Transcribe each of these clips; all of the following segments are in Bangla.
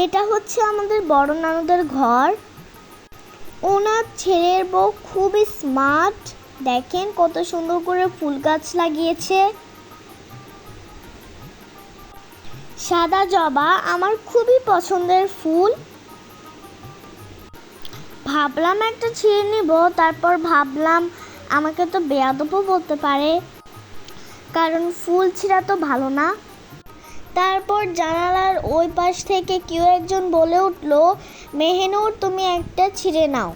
এটা হচ্ছে আমাদের বড় নানুদের ঘর। ওনার ছেলের বউ খুবই স্মার্ট। দেখেন কত সুন্দর করে ফুল গাছ লাগিয়েছে। সাদা জবা আমার খুবই পছন্দের ফুল। ভাবলাম একটা ছিঁড়ে নিব, তারপর ভাবলাম আমাকে তো বেয়াদবও বলতে পারে, কারণ ফুল ছিঁড়া তো ভালো না। তারপর জানালার ওই পাশ থেকে কেউ একজন বলে উঠল, মেহেনুর তুমি একটা ছিঁড়ে নাও।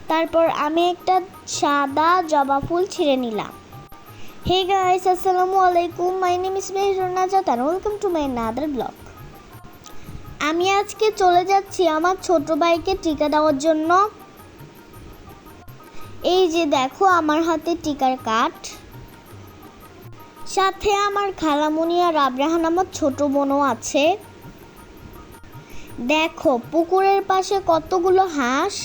তারপর আমি একটা সাদা জবা ফুল ছিঁড়ে নিলাম। হে গাইস, আসসালামু আলাইকুম, my name is Mehenur Najat and welcome to my another blog. আমি আজকে চলে যাচ্ছি আমার ছোট ভাইকে টিকা দেওয়ার জন্য। এই যে দেখো আমার হাতে টিকার কার্ড, সাথে আমার খালামণি আর আব্রাহান আমার ছোট বোনও আছে। দেখো পুকুরের পাশে কতগুলো হাঁস।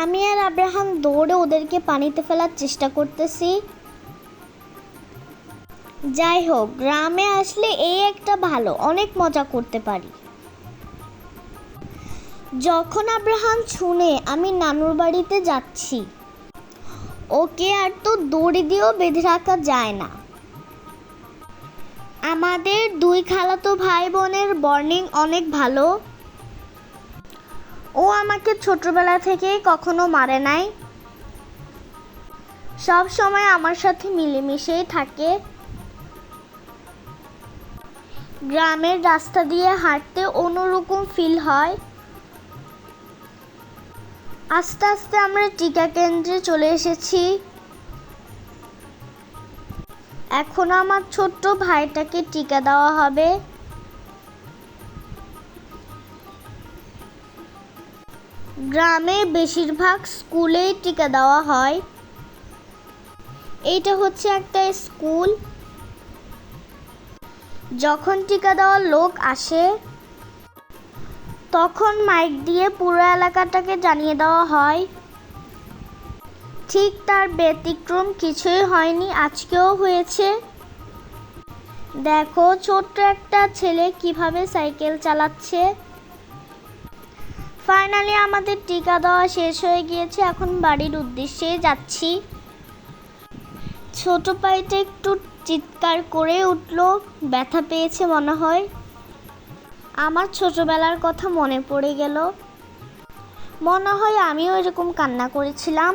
আমি আর আব্রাহাম দৌড়ে ওদেরকে পানিতে ফেলার চেষ্টা করতেছি। যাই হোক, গ্রামে আসলে এই একটা ভালো, অনেক মজা করতে পারি। যখন আব্রাহাম শুনে আমি নানুর বাড়িতে যাচ্ছি, ওকে আর তো দড়ি দিয়েও বেঁধে রাখা যায় না। আমাদের দুই খালাতো ভাই বোনের বন্ডিং অনেক ভালো। ও আমাকে ছোটবেলা থেকেই কখনো মারে নাই, সব সময় আমার সাথে মিলেমিশেই থাকে। গ্রামের রাস্তা দিয়ে হাঁটতে অন্যরকম ফিল হয়। আস্তে আস্তে আমরা টিকা কেন্দ্রে চলে এসেছি। এখন আমার ছোট্ট ভাইটাকে টিকা দেওয়া হবে। গ্রামে বেশিরভাগ স্কুলেই টিকা দেওয়া হয়। এইটা হচ্ছে একটা স্কুল। যখন টিকা দেওয়ার লোক আসে, তখন মাইক দিয়ে পুরো এলাকাটাকে জানিয়ে দেওয়া হয়। ঠিক তার ব্যতিক্রম কিছুই হয়নি, আজকেও হয়েছে। দেখো ছোট্ট একটা ছেলে কিভাবে সাইকেল চালাচ্ছে। ফাইনালি আমাদের টিকা দেওয়া শেষ হয়ে গিয়েছে, এখন বাড়ির উদ্দেশ্যে যাচ্ছি। ছোট ভাইটা একটু চিৎকার করে উঠল, ব্যথা পেয়েছে মনে হয়। আমার ছোটবেলার কথা মনে পড়ে গেল। মনে হয় আমিও এরকম কান্না করেছিলাম।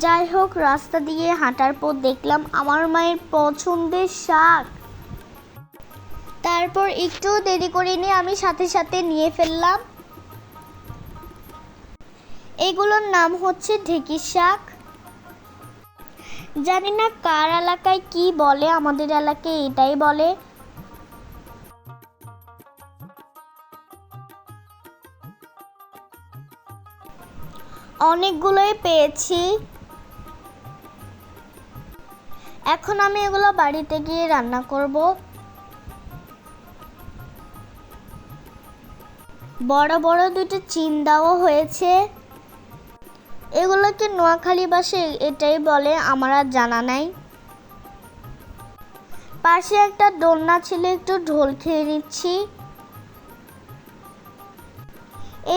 যাই হোক, রাস্তা দিয়ে হাঁটার পর দেখলাম আমার মায়ের পছন্দের শাক। তারপর একটু দেরি করে নিয়ে আমি সাথে সাথে নিয়ে ফেললাম। এগুলোর নাম হচ্ছে ঢেঁকির শাক। জানি না কার এলাকায় কি বলে, আমাদের এলাকায় এটাই বলে। অনেকগুলোই পেয়েছি। এখন আমি এগুলো বাড়িতে গিয়ে রান্না করব। বড় বড় দুটো চিন্দাও হয়েছে। এগুলোকে নোয়াখালী ভাষায় এটাই বলে, আমার আর জানা নাই। পাশে একটা দোলনা ছিল, একটু ঢোল খেয়ে নিচ্ছি।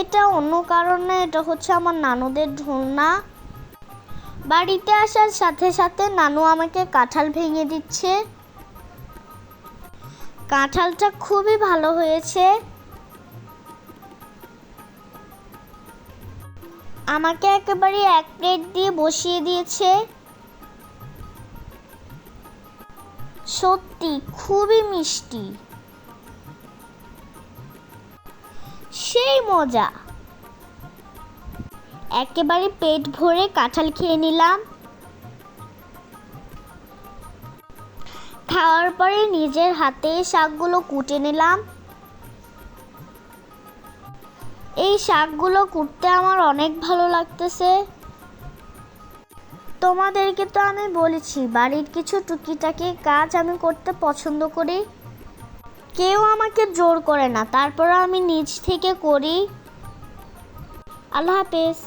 এটা অন্য কারণ না, এটা হচ্ছে আমার নানুদের ঢোলনা। বাড়িতে আসার সাথে সাথে নানু আমাকে কাঁঠাল ভেঙে দিচ্ছে। কাঁঠালটা খুবই ভালো হয়েছে। আমাকে একেবারে এক প্লেট দিয়ে বসিয়ে দিয়েছে। সত্যি খুবই মিষ্টি, সেই মজা। একেবারে পেট ভরে কাঁঠাল খেয়ে নিলাম। খাওয়ার পরে নিজের হাতে শাকগুলো কুটে নিলাম। এই শাকগুলো কুটতে আমার অনেক ভালো লাগতেছে। তোমাদেরকে তো আমি বলেছি বাড়ির কিছু টুকিটাকি কাজ আমি করতে পছন্দ করি। কেউ আমাকে জোর করে না, তারপর আমি নিজ থেকে করি। আল্লাহ হাফেজ।